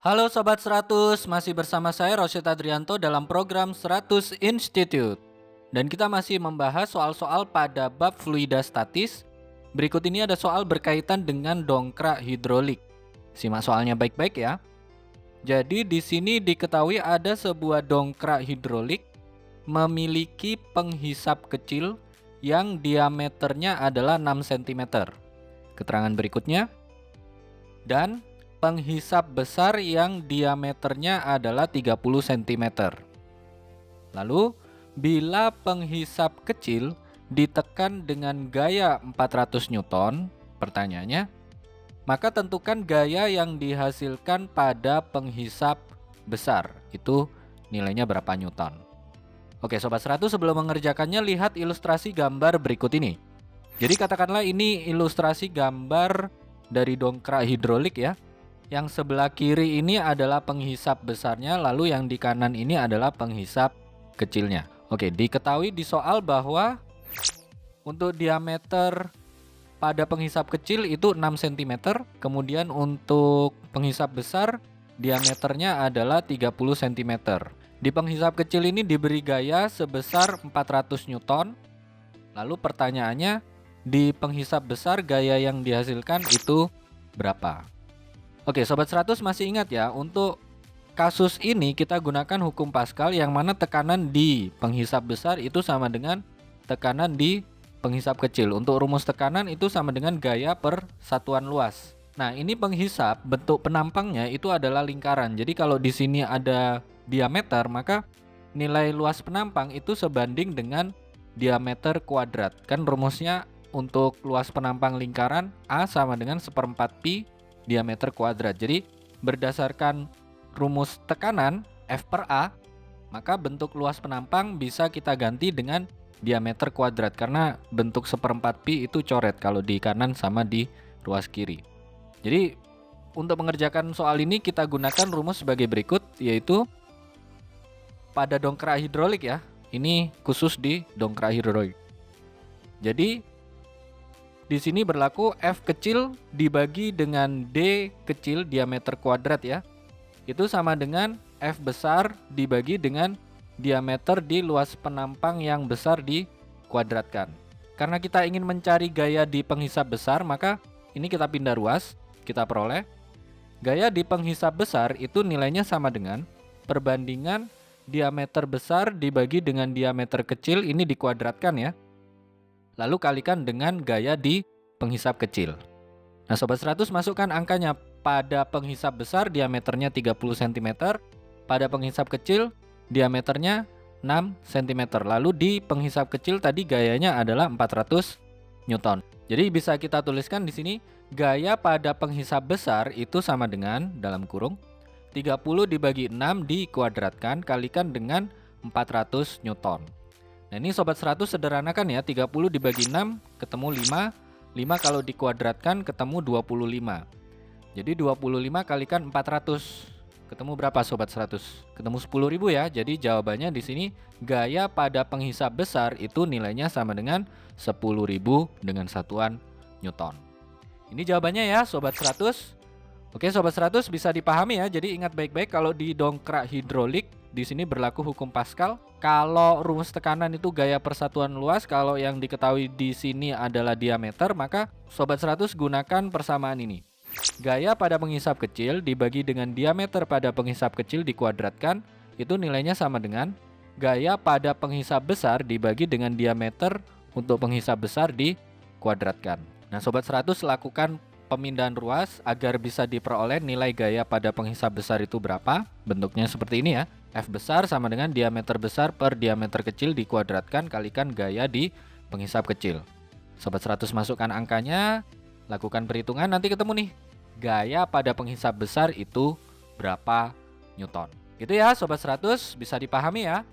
Halo Sobat 100, masih bersama saya Rosyid Adrianto dalam program 100 Institute. Dan kita masih membahas soal-soal pada bab fluida statis. Berikut ini ada soal berkaitan dengan dongkrak hidrolik. Simak soalnya baik-baik ya. Jadi di sini diketahui ada sebuah dongkrak hidrolik memiliki penghisap kecil yang diameternya adalah 6 cm. Keterangan berikutnya. Dan penghisap besar yang diameternya adalah 30 cm. Lalu, bila penghisap kecil ditekan dengan gaya 400 Newton, pertanyaannya, maka tentukan gaya yang dihasilkan pada penghisap besar. Itu nilainya berapa Newton. Oke Sobat 100, sebelum mengerjakannya lihat ilustrasi gambar berikut ini. Jadi katakanlah ini ilustrasi gambar dari dongkrak hidrolik ya. Yang sebelah kiri ini adalah penghisap besarnya, lalu yang di kanan ini adalah penghisap kecilnya. Oke, diketahui di soal bahwa untuk diameter pada penghisap kecil itu 6 cm, kemudian untuk penghisap besar diameternya adalah 30 cm. Di penghisap kecil ini diberi gaya sebesar 400 Newton. Lalu pertanyaannya, di penghisap besar gaya yang dihasilkan itu berapa? Oke, Sobat 100 masih ingat ya, untuk kasus ini kita gunakan hukum Pascal yang mana tekanan di penghisap besar itu sama dengan tekanan di penghisap kecil. Untuk rumus tekanan itu sama dengan gaya per satuan luas. Nah, ini penghisap, bentuk penampangnya itu adalah lingkaran. Jadi kalau di sini ada diameter, maka nilai luas penampang itu sebanding dengan diameter kuadrat. Kan rumusnya untuk luas penampang lingkaran A sama dengan 1/4 pi diameter kuadrat. Jadi berdasarkan rumus tekanan F per A, maka bentuk luas penampang bisa kita ganti dengan diameter kuadrat karena bentuk 1/4 pi itu coret kalau di kanan sama di ruas kiri. Jadi untuk mengerjakan soal ini kita gunakan rumus sebagai berikut, yaitu pada dongkrak hidrolik ya. Ini khusus di dongkrak hidrolik. Jadi di sini berlaku F kecil dibagi dengan D kecil diameter kuadrat ya. Itu sama dengan F besar dibagi dengan diameter di luas penampang yang besar dikuadratkan. Karena kita ingin mencari gaya di penghisap besar, maka ini kita pindah ruas, kita peroleh gaya di penghisap besar itu nilainya sama dengan perbandingan diameter besar dibagi dengan diameter kecil, ini dikuadratkan ya. Lalu kalikan dengan gaya di penghisap kecil. Nah Sobat 100, masukkan angkanya. Pada penghisap besar diameternya 30 cm, pada penghisap kecil diameternya 6 cm. Lalu di penghisap kecil tadi gayanya adalah 400 Newton. Jadi bisa kita tuliskan di sini gaya pada penghisap besar itu sama dengan dalam kurung 30 dibagi 6 dikuadratkan kalikan dengan 400 Newton. Nah ini Sobat 100 sederhanakan ya, 30 dibagi 6 ketemu 5, 5 kalau dikuadratkan ketemu 25. Jadi 25 kalikan 400, ketemu berapa Sobat 100? Ketemu 10.000 ya, jadi jawabannya di sini gaya pada penghisap besar itu nilainya sama dengan 10.000 dengan satuan Newton. Ini jawabannya ya Sobat 100. Oke Sobat 100, bisa dipahami ya, jadi ingat baik-baik kalau di dongkrak hidrolik di sini berlaku hukum Pascal. Kalau rumus tekanan itu gaya persatuan luas, kalau yang diketahui di sini adalah diameter, maka Sobat 100 gunakan persamaan ini. Gaya pada penghisap kecil dibagi dengan diameter pada penghisap kecil dikuadratkan, itu nilainya sama dengan gaya pada penghisap besar dibagi dengan diameter untuk penghisap besar dikuadratkan. Nah Sobat 100, lakukan pemindahan ruas agar bisa diperoleh nilai gaya pada penghisap besar itu berapa. Bentuknya seperti ini ya. F besar sama dengan diameter besar per diameter kecil dikuadratkan kalikan gaya di penghisap kecil. Sobat 100 masukkan angkanya, lakukan perhitungan, nanti ketemu nih gaya pada penghisap besar itu berapa Newton. Gitu ya Sobat 100, bisa dipahami ya.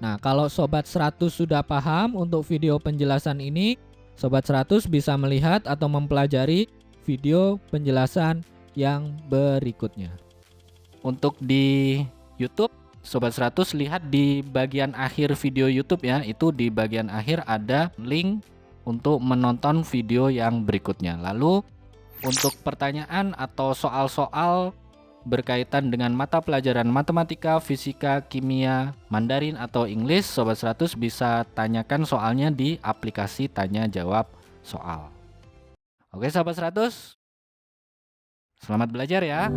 Nah, kalau Sobat 100 sudah paham untuk video penjelasan ini, Sobat 100 bisa melihat atau mempelajari video penjelasan yang berikutnya. Untuk di YouTube, Sobat 100 lihat di bagian akhir video YouTube ya, itu di bagian akhir ada link untuk menonton video yang berikutnya. Lalu Untuk pertanyaan atau soal-soal berkaitan dengan mata pelajaran matematika, fisika, kimia, Mandarin atau English, Sobat 100 bisa tanyakan soalnya di aplikasi tanya jawab soal. Oke Sobat 100, selamat belajar ya.